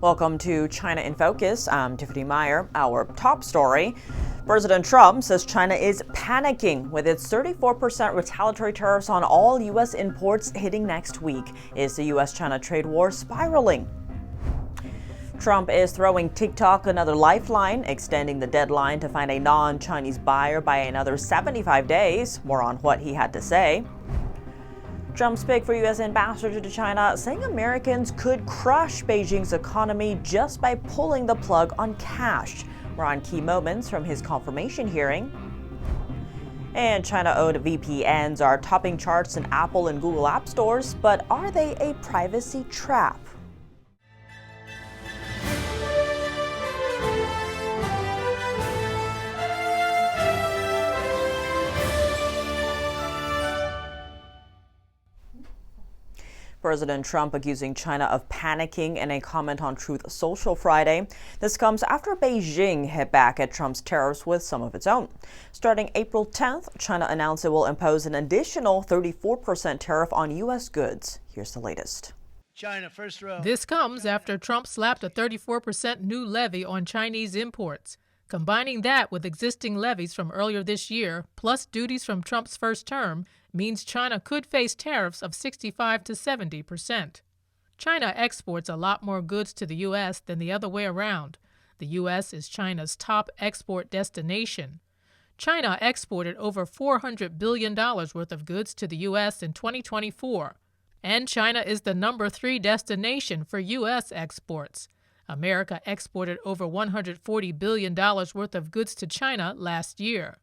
Welcome to China in Focus. I'm Tiffany Meyer. Our top story. President Trump says China is panicking with its 34% retaliatory tariffs on all U.S. imports hitting next week. Is the U.S. China trade war spiraling? Trump is throwing TikTok another lifeline, extending the deadline to find a non-Chinese buyer by another 75 days. More on what he had to say. Trump's pick for U.S. ambassador to China, saying Americans could crush Beijing's economy just by pulling the plug on cash. We're on key moments from his confirmation hearing. And China-owned VPNs are topping charts in Apple and Google app stores, but are they a privacy trap? President Trump accusing China of panicking in a comment on Truth Social Friday. This comes after Beijing hit back at Trump's tariffs with some of its own. Starting April 10th, China announced it will impose an additional 34% tariff on U.S. goods. Here's the latest. China, first row. This comes after Trump slapped a 34% new levy on Chinese imports. Combining that with existing levies from earlier this year, plus duties from Trump's first term, means China could face tariffs of 65 to 70%. China exports a lot more goods to the U.S. than the other way around. The U.S. is China's top export destination. China exported over $400 billion worth of goods to the U.S. in 2024. And China is the number 3 destination for U.S. exports. America exported over $140 billion worth of goods to China last year.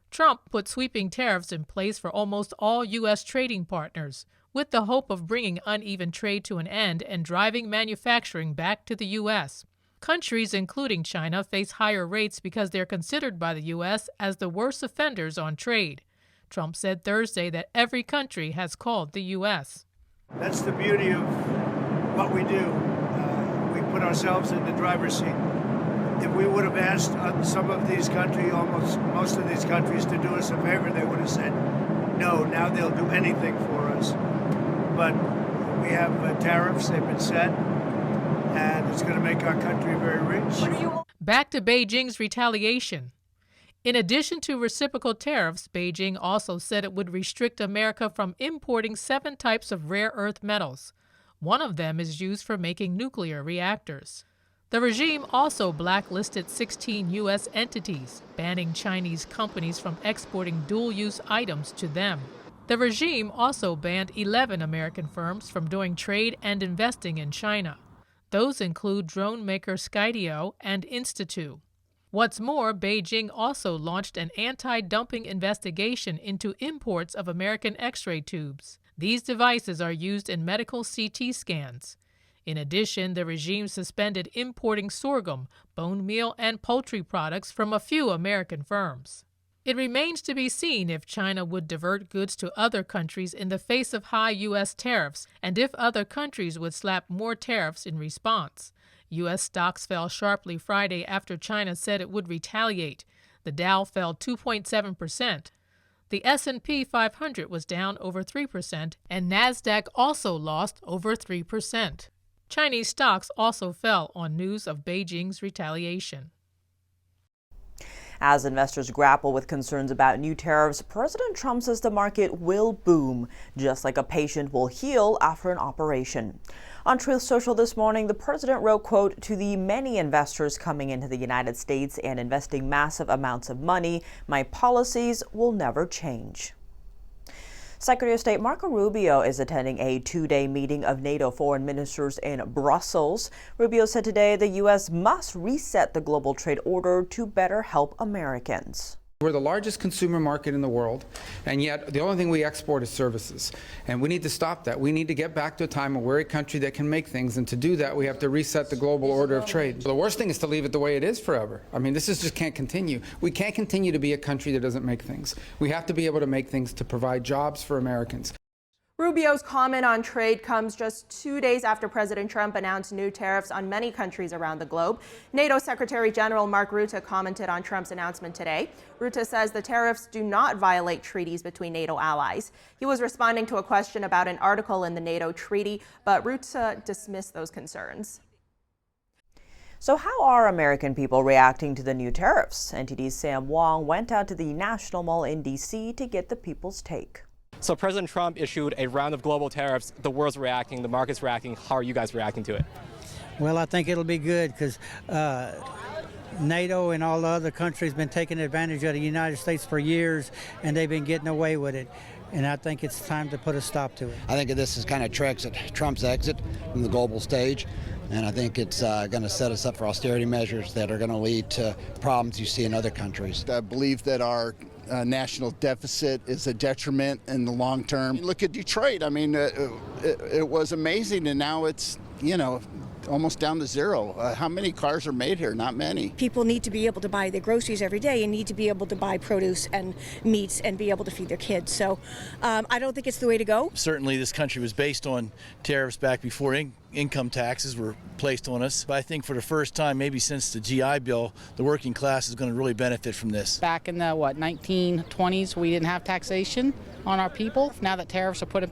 Trump put sweeping tariffs in place for almost all U.S. trading partners, with the hope of bringing uneven trade to an end and driving manufacturing back to the U.S. Countries, including China, face higher rates because they're considered by the U.S. as the worst offenders on trade. Trump said Thursday that every country has called the U.S. That's the beauty of what we do. We put ourselves in the driver's seat. If we would have asked some of these countries, almost most of these countries, to do us a favor, they would have said no. Now they'll do anything for us. But we have tariffs, they've been set, and it's going to make our country very rich. Back to Beijing's retaliation. In addition to reciprocal tariffs, Beijing also said it would restrict America from importing 7 types of rare earth metals. One of them is used for making nuclear reactors. The regime also blacklisted 16 U.S. entities, banning Chinese companies from exporting dual-use items to them. The regime also banned 11 American firms from doing trade and investing in China. Those include drone maker Skydio and Institute. What's more, Beijing also launched an anti-dumping investigation into imports of American X-ray tubes. These devices are used in medical CT scans. In addition, the regime suspended importing sorghum, bone meal, and poultry products from a few American firms. It remains to be seen if China would divert goods to other countries in the face of high U.S. tariffs, and if other countries would slap more tariffs in response. U.S. stocks fell sharply Friday after China said it would retaliate. The Dow fell 2.7%. The S&P 500 was down over 3%, and NASDAQ also lost over 3%. Chinese stocks also fell on news of Beijing's retaliation. As investors grapple with concerns about new tariffs, President Trump says the market will boom, just like a patient will heal after an operation. On Truth Social this morning, the president wrote, quote, "To the many investors coming into the United States and investing massive amounts of money, my policies will never change." Secretary of State Marco Rubio is attending a 2-day meeting of NATO foreign ministers in Brussels. Rubio said today the U.S. must reset the global trade order to better help Americans. We're the largest consumer market in the world, and yet the only thing we export is services. And we need to stop that. We need to get back to a time where we're a country that can make things, and to do that we have to reset the global order of trade. The worst thing is to leave it the way it is forever. I mean, this just can't continue. We can't continue to be a country that doesn't make things. We have to be able to make things to provide jobs for Americans. Rubio's comment on trade comes just 2 days after President Trump announced new tariffs on many countries around the globe. NATO Secretary General Mark Rutte commented on Trump's announcement today. Rutte says the tariffs do not violate treaties between NATO allies. He was responding to a question about an article in the NATO treaty, but Rutte dismissed those concerns. So how are American people reacting to the new tariffs? NTD's Sam Wong went out to the National Mall in D.C. to get the people's take. So President Trump issued a round of global tariffs. The world's reacting, the market's reacting. How are you guys reacting to it? Well, I think it'll be good because NATO and all the other countries been taking advantage of the United States for years, and they've been getting away with it. And I think it's time to put a stop to it. I think this is kind of tricks at Trump's exit from the global stage, and I think it's going to set us up for austerity measures that are going to lead to problems you see in other countries. I believe that our national deficit is a detriment in the long term. Look at Detroit. I mean, it was amazing, and now it's, almost down to zero. How many cars are made here? Not many. People need to be able to buy their groceries every day and need to be able to buy produce and meats and be able to feed their kids. So I don't think it's the way to go. Certainly this country was based on tariffs back before income taxes were placed on us. But I think for the first time, maybe since the GI Bill, the working class is going to really benefit from this. Back in the 1920s, we didn't have taxation on our people. Now that tariffs are put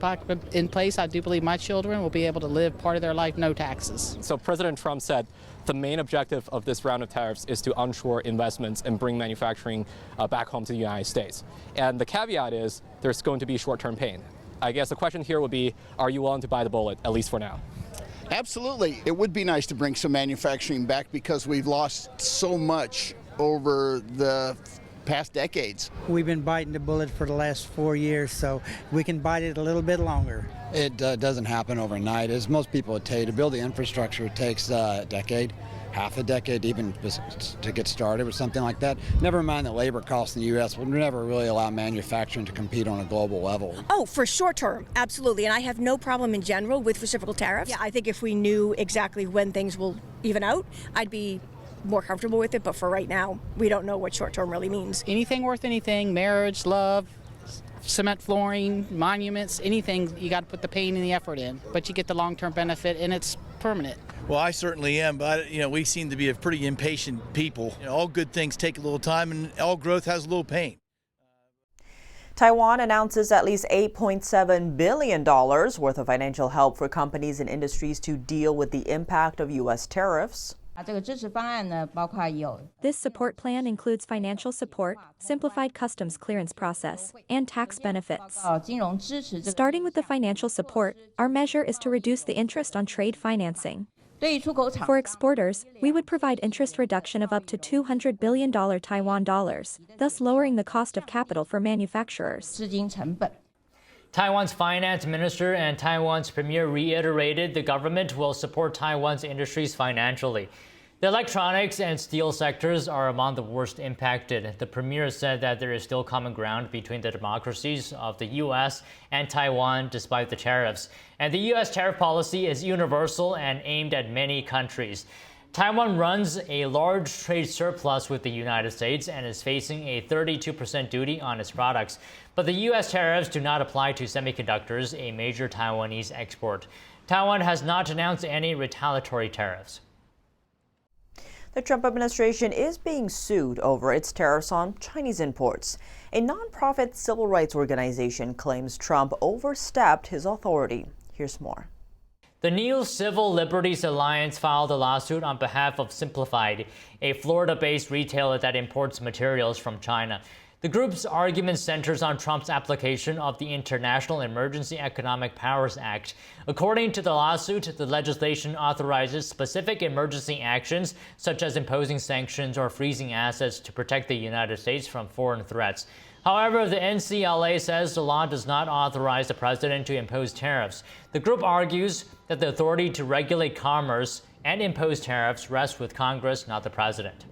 in place, I do believe my children will be able to live part of their life no taxes. So President Trump said the main objective of this round of tariffs is to onshore investments and bring manufacturing back home to the United States. And the caveat is there's going to be short-term pain. I guess the question here would be, are you willing to buy the bullet, at least for now? Absolutely. It would be nice to bring some manufacturing back because we've lost so much over the past decades. We've been biting the bullet for the last 4 years, so we can bite it a little bit longer. It doesn't happen overnight. As most people would tell you, to build the infrastructure takes a decade, half a decade even to get started with something like that. Never mind the labor costs in the U.S. will never really allow manufacturing to compete on a global level. Oh, for short term, absolutely. And I have no problem in general with reciprocal tariffs. Yeah, I think if we knew exactly when things will even out, I'd be more comfortable with it. But for right now, we don't know what short term really means. Anything worth anything, marriage, love, cement flooring, monuments, anything, you got to put the pain and the effort in. But you get the long-term benefit, and it's permanent. Well, I certainly am, but we seem to be a pretty impatient people. All good things take a little time, and all growth has a little pain. Taiwan announces at least $8.7 billion worth of financial help for companies and industries to deal with the impact of U.S. tariffs. This support plan includes financial support, simplified customs clearance process, and tax benefits. Starting with the financial support, our measure is to reduce the interest on trade financing. For exporters, we would provide interest reduction of up to $200 billion Taiwan dollars, thus lowering the cost of capital for manufacturers. Taiwan's finance minister and Taiwan's premier reiterated the government will support Taiwan's industries financially. The electronics and steel sectors are among the worst impacted. The premier said that there is still common ground between the democracies of the U.S. and Taiwan despite the tariffs. And the U.S. tariff policy is universal and aimed at many countries. Taiwan runs a large trade surplus with the United States and is facing a 32% duty on its products. But the U.S. tariffs do not apply to semiconductors, a major Taiwanese export. Taiwan has not announced any retaliatory tariffs. The Trump administration is being sued over its tariffs on Chinese imports. A nonprofit civil rights organization claims Trump overstepped his authority. Here's more. The New Civil Liberties Alliance filed a lawsuit on behalf of Simplified, a Florida-based retailer that imports materials from China. The group's argument centers on Trump's application of the International Emergency Economic Powers Act. According to the lawsuit, the legislation authorizes specific emergency actions, such as imposing sanctions or freezing assets to protect the United States from foreign threats. However, the NCLA says the law does not authorize the president to impose tariffs. The group argues that the authority to regulate commerce and impose tariffs rests with Congress, not the president.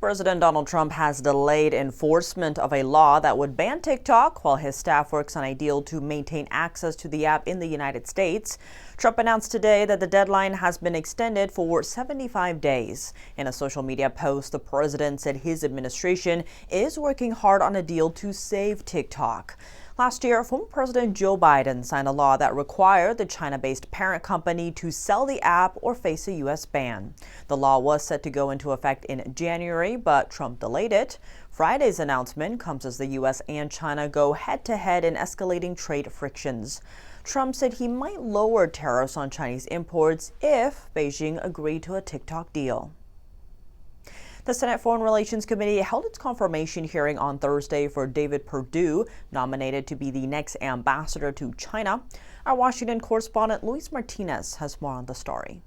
President Donald Trump has delayed enforcement of a law that would ban TikTok while his staff works on a deal to maintain access to the app in the United States. Trump announced today that the deadline has been extended for 75 days. In a social media post, the president said his administration is working hard on a deal to save TikTok. Last year, former President Joe Biden signed a law that required the China-based parent company to sell the app or face a U.S. ban. The law was set to go into effect in January, but Trump delayed it. Friday's announcement comes as the U.S. and China go head-to-head in escalating trade frictions. Trump said he might lower tariffs on Chinese imports if Beijing agreed to a TikTok deal. The Senate Foreign Relations Committee held its confirmation hearing on Thursday for David Perdue, nominated to be the next ambassador to China. Our Washington correspondent Luis Martinez has more on the story.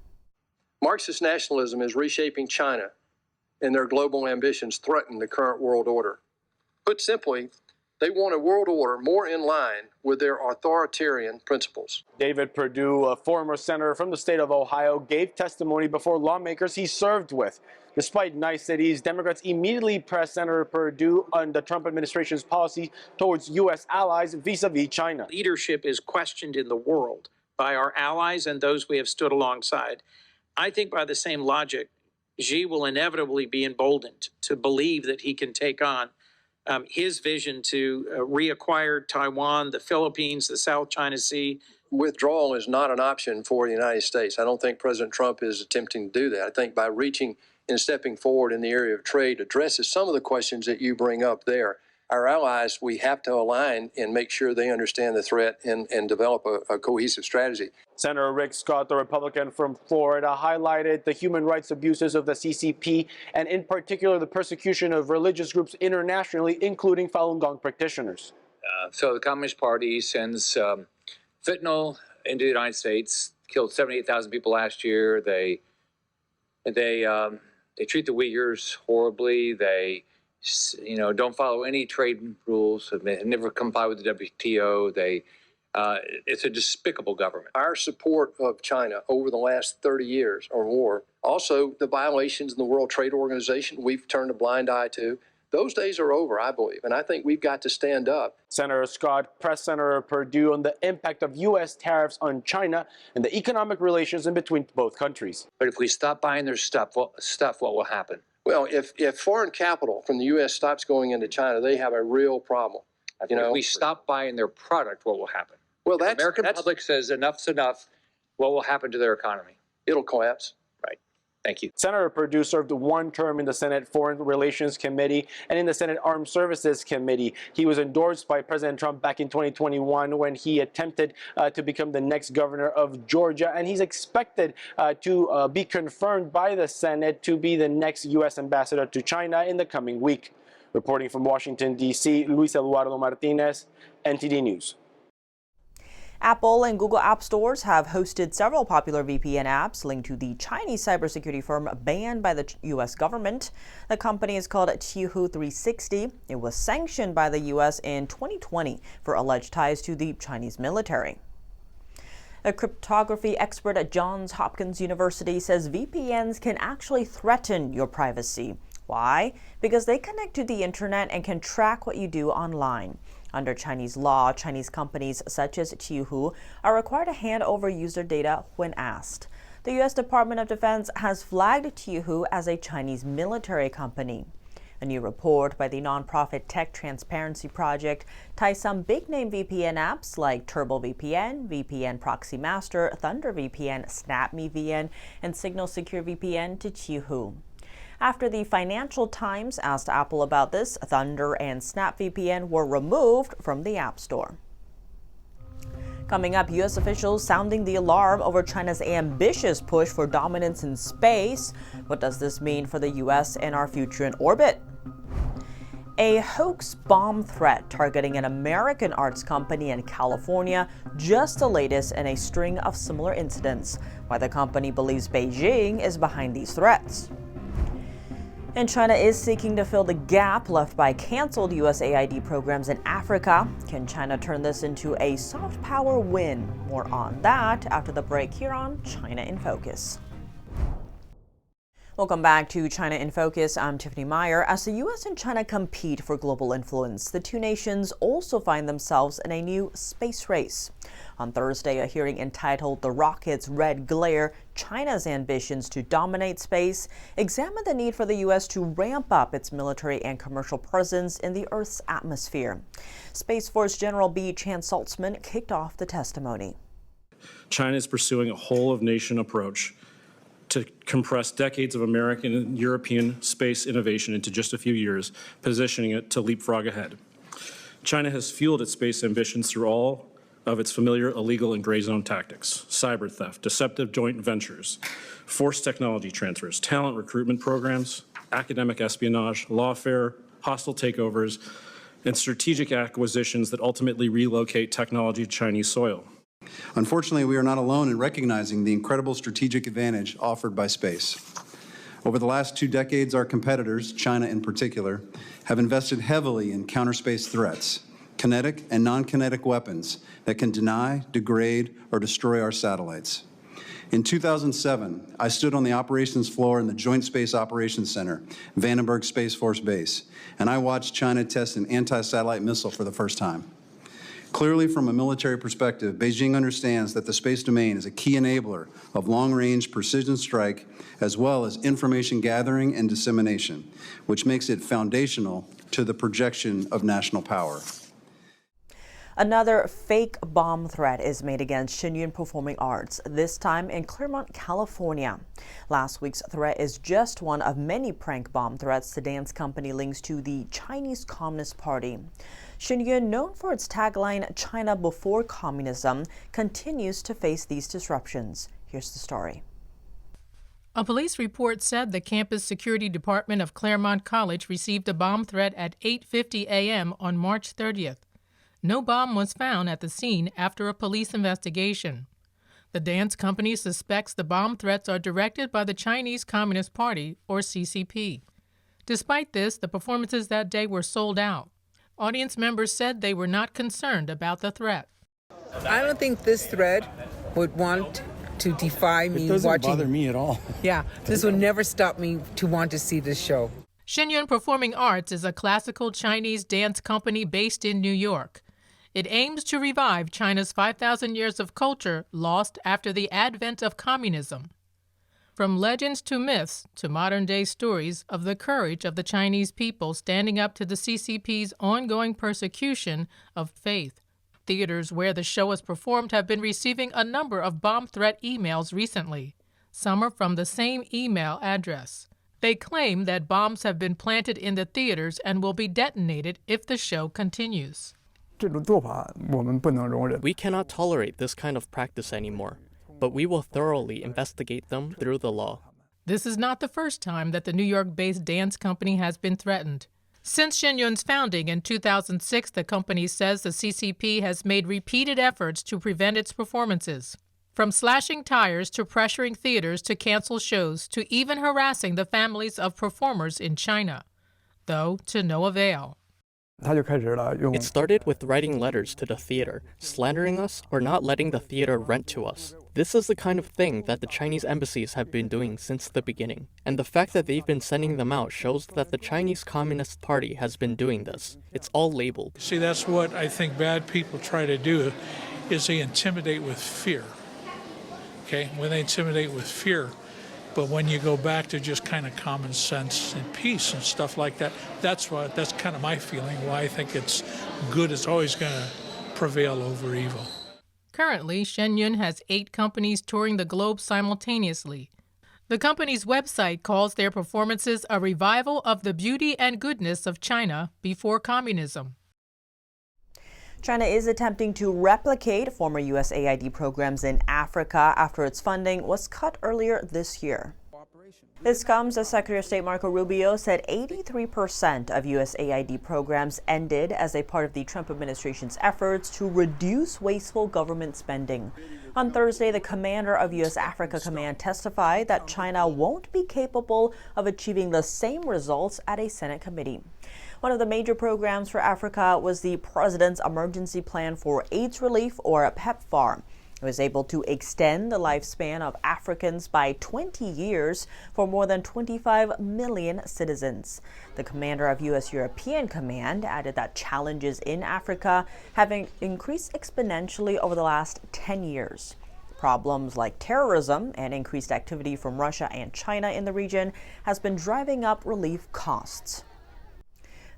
Marxist nationalism is reshaping China, and their global ambitions threaten the current world order. Put simply, they want a world order more in line with their authoritarian principles. David Perdue, a former senator from the state of Ohio, gave testimony before lawmakers he served with. Despite niceties, Democrats immediately pressed Senator Perdue on the Trump administration's policy towards U.S. allies vis-a-vis China. Leadership is questioned in the world by our allies and those we have stood alongside. I think by the same logic, Xi will inevitably be emboldened to believe that he can take on his vision to reacquire Taiwan, the Philippines, the South China Sea. Withdrawal is not an option for the United States. I don't think President Trump is attempting to do that. I think by reaching and stepping forward in the area of trade addresses some of the questions that you bring up there. Our allies, we have to align and make sure they understand the threat and develop a cohesive strategy. Senator Rick Scott, the Republican from Florida, highlighted the human rights abuses of the CCP and in particular the persecution of religious groups internationally, including Falun Gong practitioners. So the Communist Party sends fentanyl into the United States, killed 78,000 people last year. They treat the Uyghurs horribly. They don't follow any trade rules. They never comply with the WTO. It's a despicable government. Our support of China over the last 30 years or more, also the violations in the World Trade Organization, we've turned a blind eye to. Those days are over, I believe, and I think we've got to stand up. Senator Scott pressed Senator Perdue on the impact of U.S. tariffs on China and the economic relations in between both countries. But if we stop buying their stuff, what will happen? Well, if foreign capital from the U.S. stops going into China, they have a real problem. If we stop buying their product, what will happen? Well, the American public says enough's enough. What will happen to their economy? It'll collapse. Right. Thank you. Senator Perdue served one term in the Senate Foreign Relations Committee and in the Senate Armed Services Committee. He was endorsed by President Trump back in 2021 when he attempted to become the next governor of Georgia, and he's expected to be confirmed by the Senate to be the next U.S. ambassador to China in the coming week. Reporting from Washington, D.C., Luis Eduardo Martinez, NTD News. Apple and Google app stores have hosted several popular VPN apps linked to the Chinese cybersecurity firm banned by the U.S. government. The company is called Qihoo 360. It was sanctioned by the U.S. in 2020 for alleged ties to the Chinese military. A cryptography expert at Johns Hopkins University says VPNs can actually threaten your privacy. Why? Because they connect to the internet and can track what you do online. Under Chinese law, Chinese companies such as Qihoo are required to hand over user data when asked. The U.S. Department of Defense has flagged Qihoo as a Chinese military company. A new report by the nonprofit Tech Transparency Project ties some big-name VPN apps like TurboVPN, VPN Proxy Master, ThunderVPN, SnapMeVPN, and Signal Secure VPN to Qihoo. After the Financial Times asked Apple about this, Thunder and SnapVPN were removed from the App Store. Coming up, U.S. officials sounding the alarm over China's ambitious push for dominance in space. What does this mean for the U.S. and our future in orbit? A hoax bomb threat targeting an American arts company in California, just the latest in a string of similar incidents. Why the company believes Beijing is behind these threats. And China is seeking to fill the gap left by canceled USAID programs in Africa. Can China turn this into a soft power win? More on that after the break here on China in Focus. Welcome back to China in Focus. I'm Tiffany Meyer. As the U.S. and China compete for global influence, the two nations also find themselves in a new space race. On Thursday, a hearing entitled "The Rocket's Red Glare: China's Ambitions to Dominate Space" examined the need for the U.S. to ramp up its military and commercial presence in the Earth's atmosphere. Space Force General B. Chan Saltzman kicked off the testimony. China is pursuing a whole-of-nation approach to compress decades of American and European space innovation into just a few years, positioning it to leapfrog ahead. China has fueled its space ambitions through all of its familiar illegal and gray zone tactics: cyber theft, deceptive joint ventures, forced technology transfers, talent recruitment programs, academic espionage, lawfare, hostile takeovers, and strategic acquisitions that ultimately relocate technology to Chinese soil. Unfortunately, we are not alone in recognizing the incredible strategic advantage offered by space. Over the last 2 decades, our competitors, China in particular, have invested heavily in counter-space threats, kinetic and non-kinetic weapons that can deny, degrade, or destroy our satellites. In 2007, I stood on the operations floor in the Joint Space Operations Center, Vandenberg Space Force Base, and I watched China test an anti-satellite missile for the first time. Clearly, from a military perspective, Beijing understands that the space domain is a key enabler of long-range precision strike, as well as information gathering and dissemination, which makes it foundational to the projection of national power. Another fake bomb threat is made against Shen Performing Arts, this time in Claremont, California. Last week's threat is just one of many prank bomb threats the dance company links to the Chinese Communist Party. Shen, known for its tagline, China before communism, continues to face these disruptions. Here's the story. A police report said the campus security department of Claremont College received a bomb threat at 8:50 a.m. on March 30th. No bomb was found at the scene after a police investigation. The dance company suspects the bomb threats are directed by the Chinese Communist Party, or CCP. Despite this, the performances that day were sold out. Audience members said they were not concerned about the threat. I don't think this threat would want to defy me watching. It doesn't bother me at all. Yeah, this would never stop me to want to see this show. Shen Performing Arts is a classical Chinese dance company based in New York. It aims to revive China's 5,000 years of culture lost after the advent of communism. From legends to myths to modern-day stories of the courage of the Chinese people standing up to the CCP's ongoing persecution of faith. Theaters where the show is performed have been receiving a number of bomb threat emails recently. Some are from the same email address. They claim that bombs have been planted in the theaters and will be detonated if the show continues. We cannot tolerate this kind of practice anymore, but we will thoroughly investigate them through the law. This is not the first time that the New York-based dance company has been threatened. Since Shen Yun's founding in 2006, the company says the CCP has made repeated efforts to prevent its performances. From slashing tires to pressuring theaters to cancel shows to even harassing the families of performers in China, though to no avail. It started with writing letters to the theater, slandering us or not letting the theater rent to us. This is the kind of thing that the Chinese embassies have been doing since the beginning. And the fact that they've been sending them out shows that the Chinese Communist Party has been doing this. It's all labeled. See, that's what I think bad people try to do, is they intimidate with fear. Okay, when they intimidate with fear. But when you go back to just kind of common sense and peace and stuff like that, that's kind of my feeling, why I think it's good is always going to prevail over evil. Currently, Shen Yun has 8 companies touring the globe simultaneously. The company's website calls their performances a revival of the beauty and goodness of China before communism. China is attempting to replicate former USAID programs in Africa after its funding was cut earlier this year. This comes as Secretary of State Marco Rubio said 83% of USAID programs ended as a part of the Trump administration's efforts to reduce wasteful government spending. On Thursday, the commander of U.S. Africa Command testified that China won't be capable of achieving the same results at a Senate committee. One of the major programs for Africa was the President's Emergency Plan for AIDS Relief, or PEPFAR. It was able to extend the lifespan of Africans by 20 years for more than 25 million citizens. The commander of U.S. European Command added that challenges in Africa have increased exponentially over the last 10 years. Problems like terrorism and increased activity from Russia and China in the region has been driving up relief costs.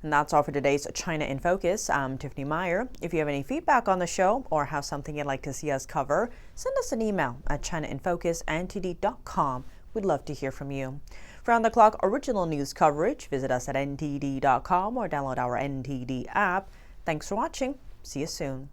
And that's all for today's China in Focus. I'm Tiffany Meyer. If you have any feedback on the show or have something you'd like to see us cover, send us an email at chinainfocus@ntd.com. We'd love to hear from you. For on-the-clock original news coverage, visit us at ntd.com or download our NTD app. Thanks for watching. See you soon.